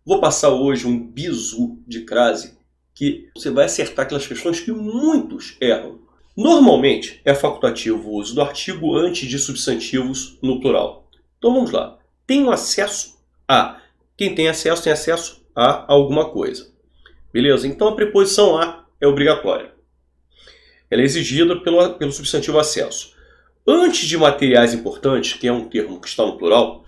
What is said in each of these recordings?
Vou passar hoje um bizu de crase que você vai acertar aquelas questões que muitos erram. Normalmente é facultativo o uso do artigo antes de substantivos no plural. Então vamos lá. Tenho acesso a. Quem tem acesso a alguma coisa. Beleza? Então a preposição a é obrigatória. Ela é exigida pelo substantivo acesso. Antes de materiais importantes, que é um termo que está no plural,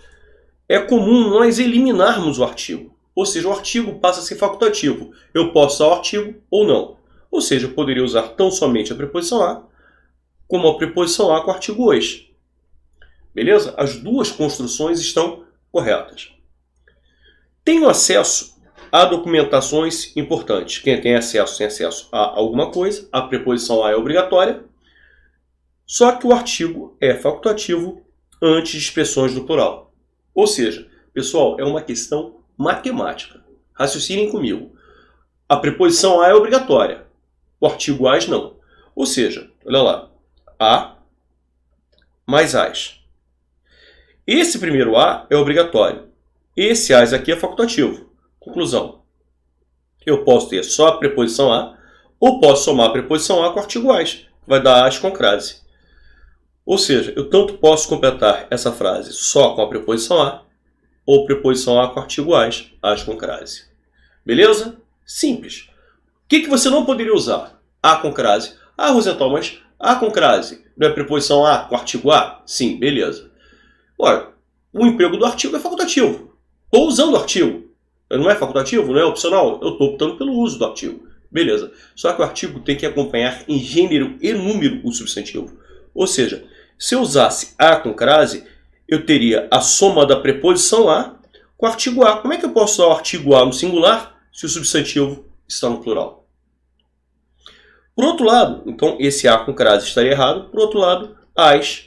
é comum nós eliminarmos o artigo. Ou seja, o artigo passa a ser facultativo. Eu posso usar o artigo ou não. Ou seja, eu poderia usar tão somente a preposição a, como a preposição a com o artigo os. Beleza? As duas construções estão corretas. Tenho acesso a documentações importantes. Quem tem acesso a alguma coisa. A preposição a é obrigatória. Só que o artigo é facultativo antes de expressões no plural. Ou seja, pessoal, é uma questão matemática. Raciocinem comigo. A preposição a é obrigatória. O artigo as não. Ou seja, olha lá. A mais as. Esse primeiro a é obrigatório. Esse as aqui é facultativo. Conclusão. Eu posso ter só a preposição a ou posso somar a preposição a com o artigo as. Vai dar as com crase. Ou seja, eu tanto posso completar essa frase só com a preposição a ou preposição a com o artigo as com crase. Beleza? Simples. O que você não poderia usar? A com crase. Ah, Rosenthal, mas a com crase não é preposição a com artigo a? Sim, beleza. Ora, o emprego do artigo é facultativo. Estou usando o artigo. Não é facultativo? Não é opcional? Eu estou optando pelo uso do artigo. Beleza. Só que o artigo tem que acompanhar em gênero e número o substantivo. Ou seja, se eu usasse a com crase, eu teria a soma da preposição a com o artigo a. Como é que eu posso usar o artigo a no singular se o substantivo está no plural? Por outro lado, então esse a com crase estaria errado. Por outro lado, as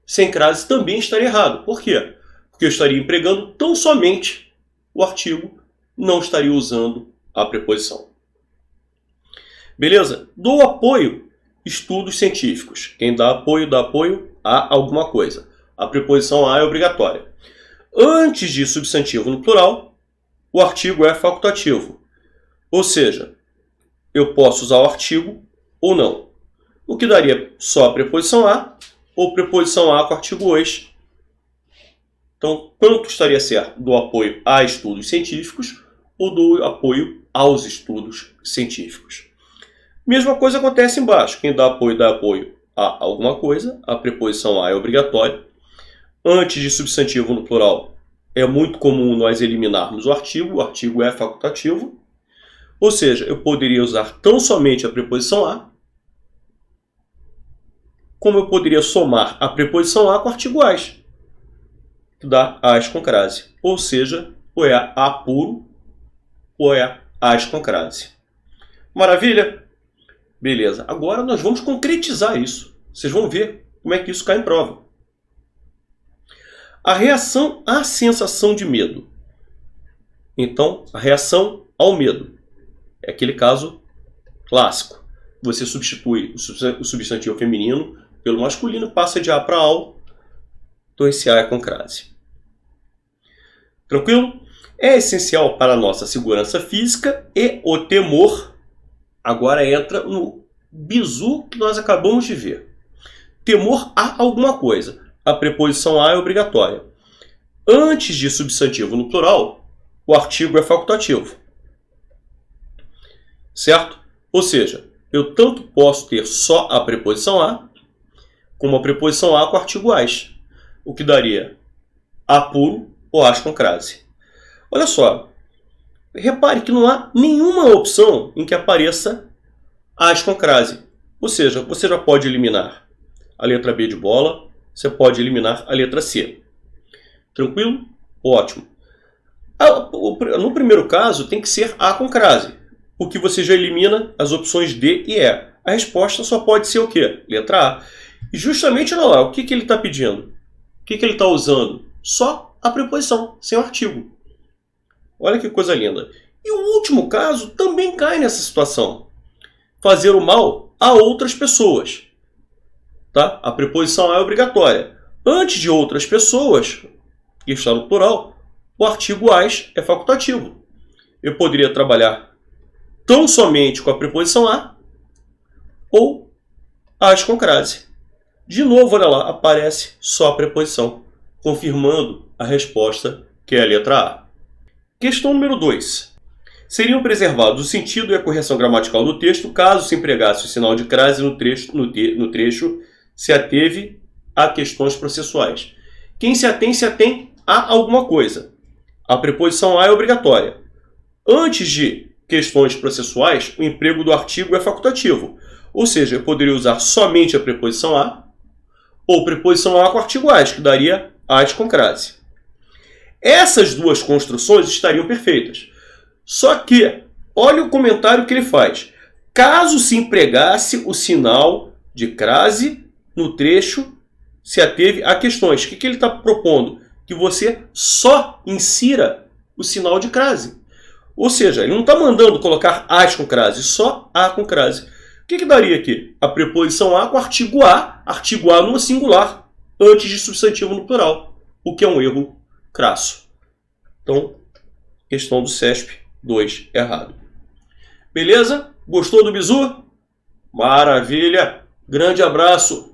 sem crase também estaria errado. Por quê? Porque eu estaria empregando tão somente o artigo, não estaria usando a preposição. Beleza? Dou apoio, estudos científicos. Quem dá apoio a alguma coisa. A preposição a é obrigatória. Antes de substantivo no plural, o artigo é facultativo. Ou seja, eu posso usar o artigo ou não. O que daria só a preposição a ou preposição a com o artigo os. Então, tanto estaria certo do apoio a estudos científicos ou do apoio aos estudos científicos. Mesma coisa acontece embaixo. Quem dá apoio a alguma coisa. A preposição a é obrigatória. Antes de substantivo no plural, é muito comum nós eliminarmos o artigo é facultativo. Ou seja, eu poderia usar tão somente a preposição a, como eu poderia somar a preposição a com o artigo as, que dá as com crase. Ou seja, ou é a puro, ou é as com crase. Maravilha? Beleza. Agora nós vamos concretizar isso. Vocês vão ver como é que isso cai em prova. A reação à sensação de medo. Então, a reação ao medo. É aquele caso clássico. Você substitui o substantivo feminino pelo masculino, passa de a para ao. Então, esse a é com crase. Tranquilo? É essencial para a nossa segurança física e o temor. Agora entra no bizu que nós acabamos de ver. Temor a alguma coisa. A preposição a é obrigatória. Antes de substantivo no plural, o artigo é facultativo. Certo? Ou seja, eu tanto posso ter só a preposição a, como a preposição a com o artigo as. O que daria a puro ou as com crase. Olha só. Repare que não há nenhuma opção em que apareça as com crase. Ou seja, você já pode eliminar a letra B de bola, você pode eliminar a letra C. Tranquilo? Ótimo. No primeiro caso, tem que ser A com crase, porque você já elimina as opções D e E. A resposta só pode ser o quê? Letra A. E justamente, olha lá, o que ele está pedindo? O que ele está usando? Só a preposição, sem o artigo. Olha que coisa linda. E o último caso também cai nessa situação. Fazer o mal a outras pessoas. Tá? A preposição é obrigatória. Antes de outras pessoas, que está no plural, o artigo as é facultativo. eu poderia trabalhar tão somente com a preposição a ou as com crase. De novo, olha lá, aparece só a preposição, confirmando a resposta, que é a letra A. Questão número 2. Seriam preservados o sentido e a correção gramatical do texto caso se empregasse o sinal de crase no trecho se ateve a questões processuais. Quem se atém a alguma coisa. A preposição a é obrigatória. Antes de questões processuais, o emprego do artigo é facultativo. Ou seja, eu poderia usar somente a preposição a ou preposição a com artigo as, que daria as com crase. Essas duas construções estariam perfeitas. Só que, olha o comentário que ele faz. Caso se empregasse o sinal de crase no trecho se ateve a questões. O que ele está propondo? Que você só insira o sinal de crase. Ou seja, ele não está mandando colocar as com crase, só a com crase. O que daria aqui? A preposição a com artigo a no singular, antes de substantivo no plural, o que é um erro crasso. Então, questão do CESP 2 errado. Beleza? Gostou do bizu? Maravilha! Grande abraço!